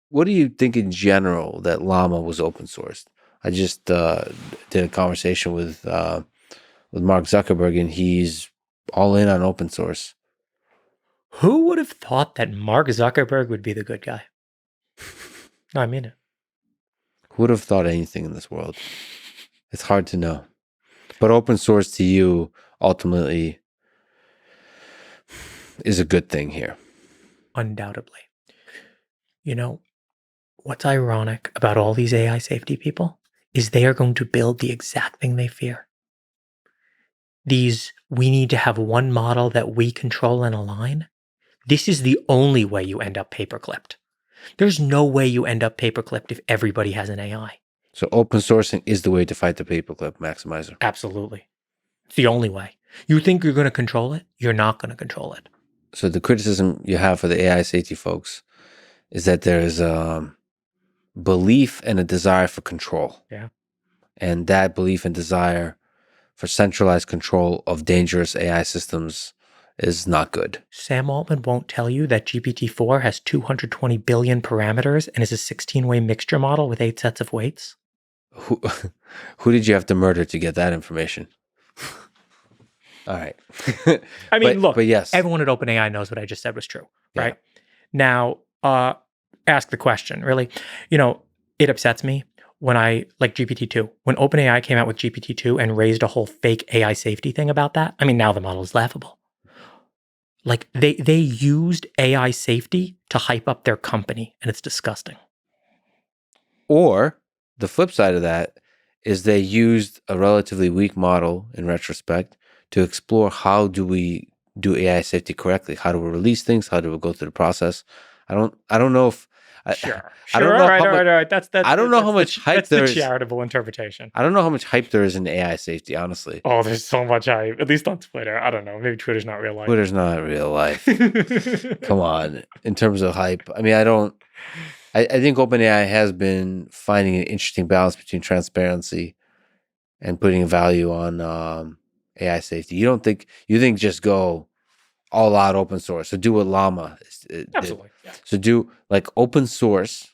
what do you think in general that Llama was open sourced? I just did a conversation with Mark Zuckerberg, and he's all in on open source. Who would have thought that Mark Zuckerberg would be the good guy? No, I mean it. Who would have thought anything in this world? It's hard to know. But open source to you ultimately is a good thing here. Undoubtedly. You know, what's ironic about all these AI safety people is they are going to build the exact thing they fear. We need to have one model that we control and align. This is the only way you end up paperclipped. There's no way you end up paperclipped if everybody has an AI. So open sourcing is the way to fight the paperclip maximizer. Absolutely. It's the only way. You think you're going to control it? You're not going to control it. So the criticism you have for the AI safety folks is that there's a belief and a desire for control. Yeah. And that belief and desire for centralized control of dangerous AI systems is not good. Sam Altman won't tell you that GPT-4 has 220 billion parameters and is a 16-way mixture model with 8 sets of weights. Who did you have to murder to get that information? All right. I mean, look, but yes, everyone at OpenAI knows what I just said was true, right? Yeah. Now, ask the question, really. It upsets me when like GPT-2, when OpenAI came out with GPT-2 and raised a whole fake AI safety thing about that. I mean, now the model is laughable. Like they used AI safety to hype up their company, and it's disgusting. Or the flip side of that is they used a relatively weak model in retrospect to explore how do we do AI safety correctly? How do we release things? How do we go through the process? I don't know if Sure. I don't know all right. I don't know how much hype there is. That's the charitable interpretation. I don't know how much hype there is in AI safety, honestly. Oh, there's so much hype, at least on Twitter. I don't know. Maybe Twitter's not real life. Twitter's not real life. Come on. In terms of hype, I mean, I think OpenAI has been finding an interesting balance between transparency and putting value on AI safety. You think just go all out open source. So do what Llama Absolutely. Yeah. So do like open source.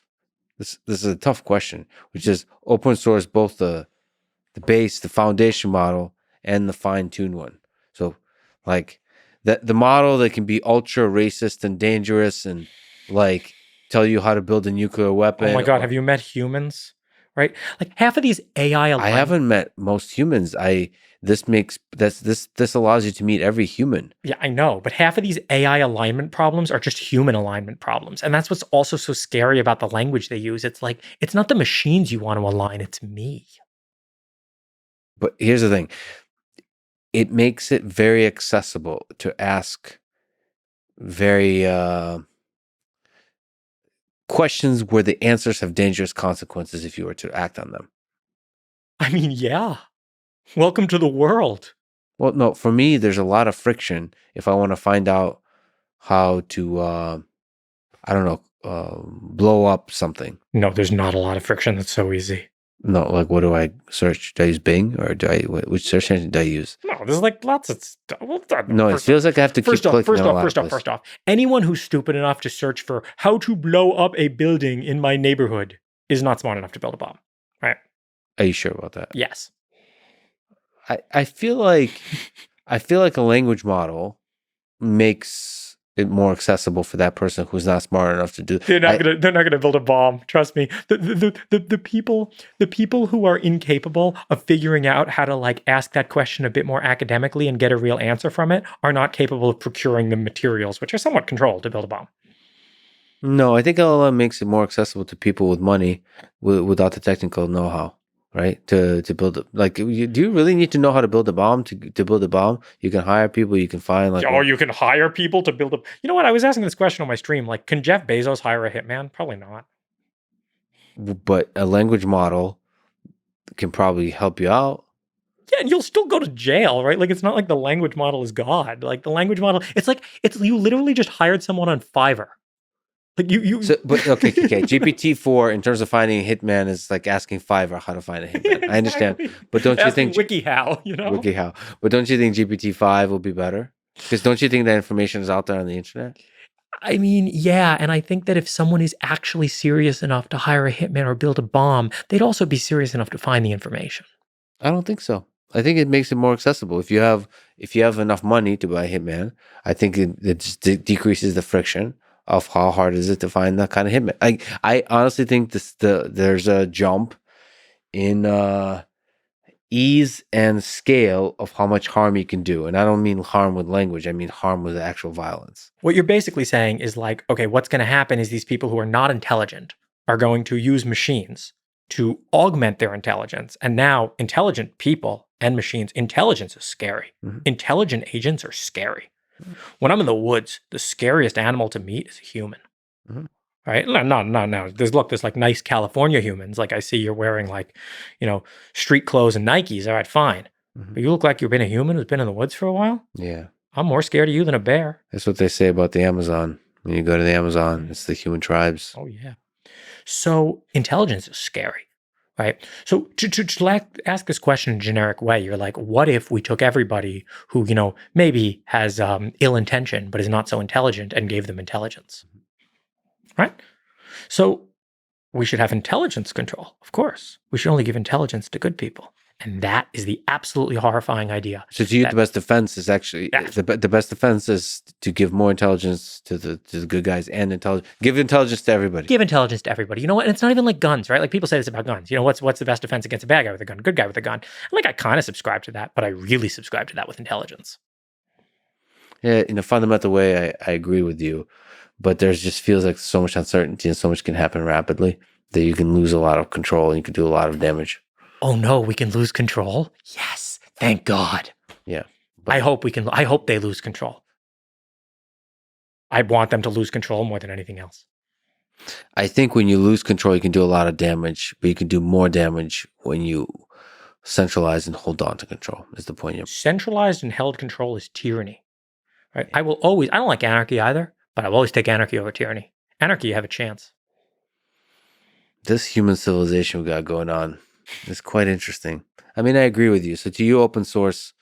This is a tough question, which is open source both the base, the foundation model, and the fine-tuned one. So like the model that can be ultra racist and dangerous and like tell you how to build a nuclear weapon. Oh my God, have you met humans? Right? Like half of these AI I haven't met most humans. This allows you to meet every human. Yeah, I know, but half of these AI alignment problems are just human alignment problems. And that's what's also so scary about the language they use. It's like, it's not the machines you want to align, it's me. But here's the thing. It makes it very accessible to ask very questions where the answers have dangerous consequences if you were to act on them. I mean, yeah. Welcome to the world. Well, no, for me, there's a lot of friction if I want to find out how to, blow up something. No, there's not a lot of friction. That's so easy. No, like what do I search? Do I use Bing or which search engine do I use? No, there's like lots of stuff. No, it feels like I have to keep clicking. First off, anyone who's stupid enough to search for how to blow up a building in my neighborhood is not smart enough to build a bomb, right? Are you sure about that? Yes. I feel like a language model makes it more accessible for that person who's not smart enough to do. They're not gonna build a bomb. Trust me. The people who are incapable of figuring out how to like ask that question a bit more academically and get a real answer from it are not capable of procuring the materials, which are somewhat controlled, to build a bomb. No, I think LLM makes it more accessible to people with money without the technical know-how. Right? To build it. Like, do you really need to know how to build a bomb to build a bomb? You can hire people, you can find like... Oh, you can hire people to build a... You know what? I was asking this question on my stream. Like, can Jeff Bezos hire a hitman? Probably not. But a language model can probably help you out. Yeah, and you'll still go to jail, right? Like, it's not like the language model is God. Like, the language model... It's you literally just hired someone on Fiverr. Like But GPT-4 in terms of finding a hitman is like asking Fiverr how to find a hitman. I understand, but don't you think WikiHow? WikiHow? But don't you think GPT-5 will be better? Because don't you think that information is out there on the internet? I mean, yeah, and I think that if someone is actually serious enough to hire a hitman or build a bomb, they'd also be serious enough to find the information. I don't think so. I think it makes it more accessible. If you have enough money to buy a hitman, I think it just decreases the friction of how hard is it to find that kind of hitman. I honestly think there's a jump in ease and scale of how much harm you can do. And I don't mean harm with language. I mean harm with actual violence. What you're basically saying is like, okay, what's going to happen is these people who are not intelligent are going to use machines to augment their intelligence. And now intelligent people and machines, intelligence is scary. Mm-hmm. Intelligent agents are scary. When I'm in the woods, the scariest animal to meet is a human. Mm-hmm. Right? No. There's like nice California humans. Like I see you're wearing like, street clothes and Nikes. All right, fine. Mm-hmm. But you look like you've been a human who's been in the woods for a while. Yeah. I'm more scared of you than a bear. That's what they say about the Amazon. When you go to the Amazon, it's the human tribes. Oh, yeah. So intelligence is scary, right? So to ask this question in a generic way, you're like, what if we took everybody who, maybe has ill intention, but is not so intelligent and gave them intelligence, right? So we should have intelligence control, of course. We should only give intelligence to good people. And that is the absolutely horrifying idea. So to you, the best defense is actually the best defense is to give more intelligence to the good guys and give intelligence to everybody. Give intelligence to everybody. You know what? And it's not even like guns, right? Like people say this about guns. What's the best defense against a bad guy with a gun? Good guy with a gun. And like I kind of subscribe to that, but I really subscribe to that with intelligence. Yeah, in a fundamental way, I agree with you, but there's just feels like so much uncertainty and so much can happen rapidly that you can lose a lot of control and you can do a lot of damage. Oh no, we can lose control? Yes, thank God. Yeah. I hope they lose control. I want them to lose control more than anything else. I think when you lose control, you can do a lot of damage, but you can do more damage when you centralize and hold on to control, is the point. Centralized and held control is tyranny. Right? I don't like anarchy either, but I'll always take anarchy over tyranny. Anarchy, you have a chance. This human civilization we got going on is quite interesting. I mean, I agree with you. So to you, open source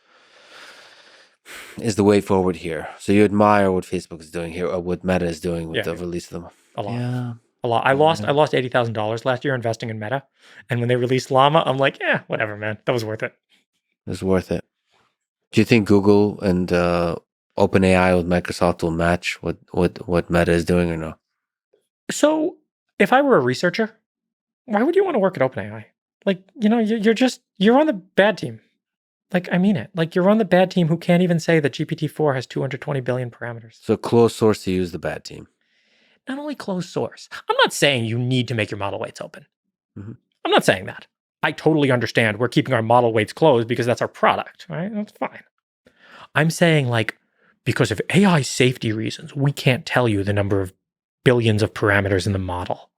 is the way forward here. So you admire what Facebook is doing here, or what Meta is doing with the release of them. A lot. Yeah. A lot. I lost $80,000 last year investing in Meta. And when they released Llama, I'm like, yeah, whatever, man. That was worth it. It was worth it. Do you think Google and OpenAI with Microsoft will match what Meta is doing or no? So if I were a researcher, why would you want to work at OpenAI? Like, you're on the bad team. Like, I mean it. Like, you're on the bad team who can't even say that GPT-4 has 220 billion parameters. So closed source to use the bad team. Not only closed source. I'm not saying you need to make your model weights open. Mm-hmm. I'm not saying that. I totally understand we're keeping our model weights closed because that's our product, right? That's fine. I'm saying, like, because of AI safety reasons, we can't tell you the number of billions of parameters in the model.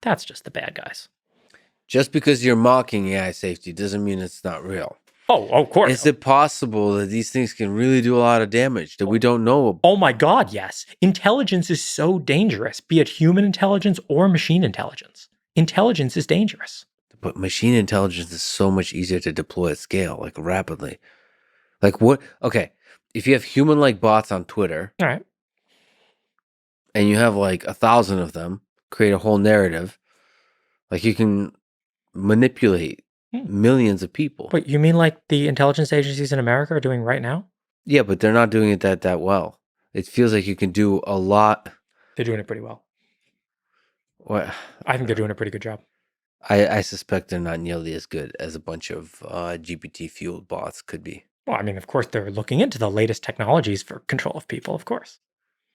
That's just the bad guys. Just because you're mocking AI safety doesn't mean it's not real. Oh, of course. Is it possible that these things can really do a lot of damage that we don't know? Oh my God, yes. Intelligence is so dangerous, be it human intelligence or machine intelligence. Intelligence is dangerous. But machine intelligence is so much easier to deploy at scale, like rapidly. Like what? Okay, if you have human-like bots on Twitter, all right, and you have like 1,000 of them, create a whole narrative, like you can manipulate millions of people. Wait, you mean like the intelligence agencies in America are doing right now? Yeah, but they're not doing it that well. It feels like you can do a lot. They're doing it pretty well. What? I think they're doing a pretty good job. I suspect they're not nearly as good as a bunch of GPT-fueled bots could be. Well, I mean, of course, they're looking into the latest technologies for control of people, of course.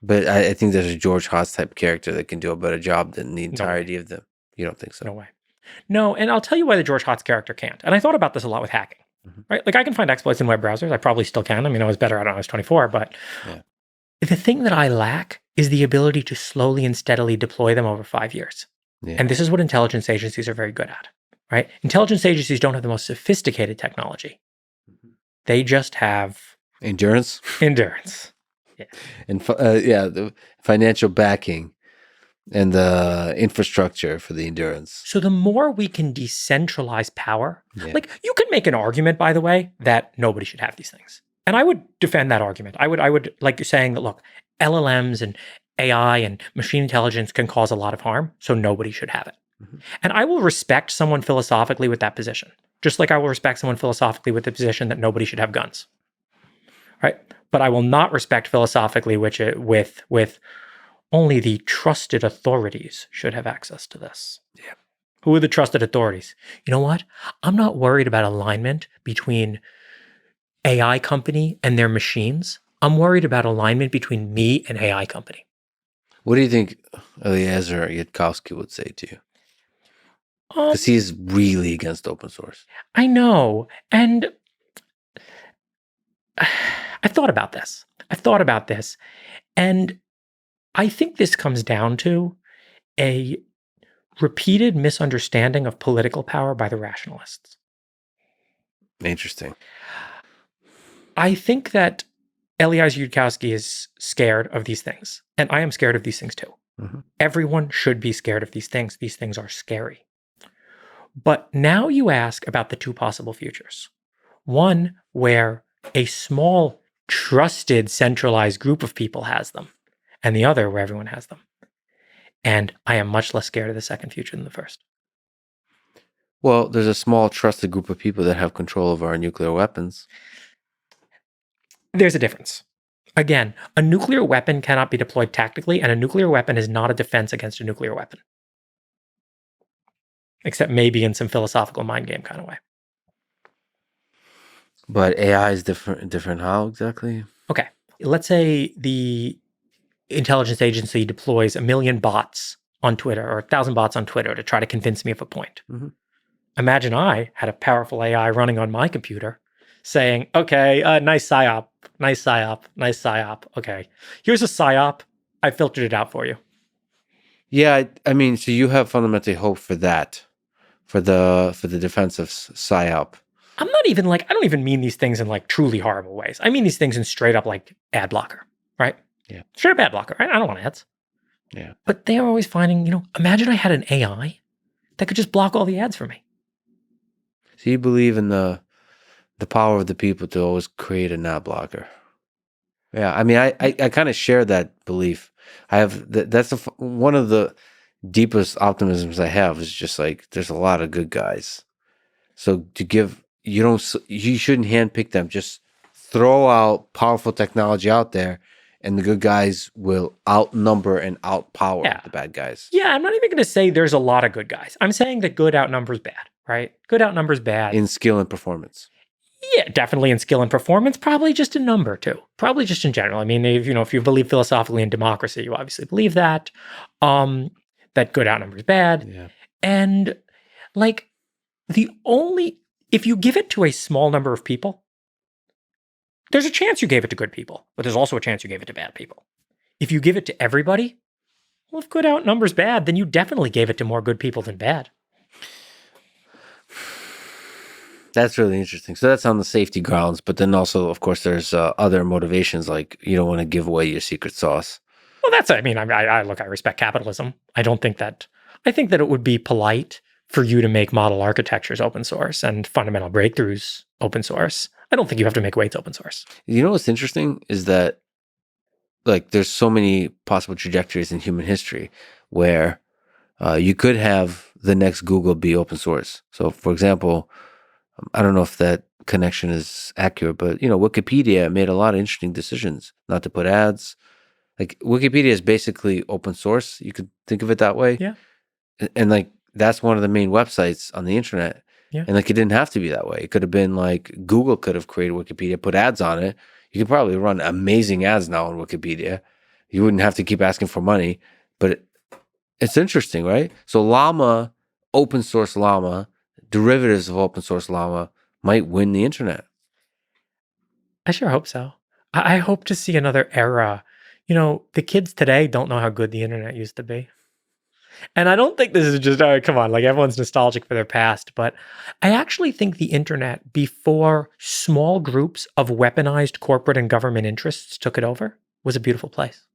But I think there's a George Hotz type character that can do a better job than the entirety of them. You don't think so? No way. No, and I'll tell you why the George Hotz character can't. And I thought about this a lot with hacking, right? Like I can find exploits in web browsers. I probably still can. I mean, I was better at it when I was 24, but the thing that I lack is the ability to slowly and steadily deploy them over 5 years. Yeah. And this is what intelligence agencies are very good at, right? Intelligence agencies don't have the most sophisticated technology. They just have endurance. Yeah. And the financial backing and the infrastructure for the endurance. So the more we can decentralize power, like you could make an argument, by the way, that nobody should have these things. And I would defend that argument. I would like saying that, look, LLMs and AI and machine intelligence can cause a lot of harm, so nobody should have it. Mhm. And I will respect someone philosophically with that position, just like I will respect someone philosophically with the position that nobody should have guns. Right? But I will not respect philosophically with only the trusted authorities should have access to this. Yeah. Who are the trusted authorities? You know what? I'm not worried about alignment between AI company and their machines. I'm worried about alignment between me and AI company. What do you think Eliezer Yudkowsky would say to you? Um, Because he's really against open source. I know. And I've thought about this. And I think this comes down to a repeated misunderstanding of political power by the rationalists. Interesting. I think that Eliezer Yudkowsky is scared of these things, and I am scared of these things too. Mhm. Everyone should be scared of these things. These things are scary. But now you ask about the two possible futures. One where a small, trusted, centralized group of people has them, and the other where everyone has them. And I am much less scared of the second future than the first. Well, there's a small trusted group of people that have control of our nuclear weapons. There's a difference. Again, a nuclear weapon cannot be deployed tactically, and a nuclear weapon is not a defense against a nuclear weapon. Except maybe in some philosophical mind game kind of way. But AI is different how exactly? Okay. Let's say the intelligence agency deploys 1 million bots on Twitter or 1,000 bots on Twitter to try to convince me of a point. Mhm. Imagine I had a powerful AI running on my computer saying, okay, nice psyop, nice psyop, nice psyop. Okay, here's a psyop. I filtered it out for you. Yeah, I mean, so you have fundamentally hope for that, for the defense of PSYOP. I'm not even I don't even mean these things in truly horrible ways. I mean these things in straight up ad blocker, right? Yeah. Straight up ad blocker, right? I don't want ads. Yeah. But they are always finding, imagine I had an AI that could just block all the ads for me. So you believe in the power of the people to always create a ad blocker. Yeah, I mean, I kind of share that belief. I have that's one of the deepest optimisms I have is just there's a lot of good guys. So you shouldn't handpick them. Just throw out powerful technology out there, and the good guys will outnumber and outpower the bad guys. Yeah, I'm not even going to say there's a lot of good guys. I'm saying that good outnumbers bad, right? Good outnumbers bad. In skill and performance. Yeah, definitely in skill and performance, probably just a number too. Probably just in general. I mean, if you believe philosophically in democracy, you obviously believe that. That good outnumbers bad. Yeah. And if you give it to a small number of people, there's a chance you gave it to good people, but there's also a chance you gave it to bad people. If you give it to everybody, well, if good outnumbers bad, then you definitely gave it to more good people than bad. That's really interesting. So that's on the safety grounds, but then also, of course, there's other motivations like you don't want to give away your secret sauce. Well, I respect capitalism. I think that it would be polite for you to make model architectures open source and fundamental breakthroughs open source. I don't think you have to make weights open source. You know what's interesting is that there's so many possible trajectories in human history where you could have the next Google be open source. So, for example, I don't know if that connection is accurate, but Wikipedia made a lot of interesting decisions not to put ads. Wikipedia is basically open source. You could think of it that way. Yeah. And that's one of the main websites on the internet. Yeah. And it didn't have to be that way. It could have been Google could have created Wikipedia, put ads on it. You could probably run amazing ads now on Wikipedia. You wouldn't have to keep asking for money. But it's interesting, right? So Llama, open source Llama, derivatives of open source Llama might win the internet. I sure hope so. I hope to see another era. The kids today don't know how good the internet used to be. And I don't think this is just, come on, everyone's nostalgic for their past, but I actually think the internet, before small groups of weaponized corporate and government interests took it over, was a beautiful place.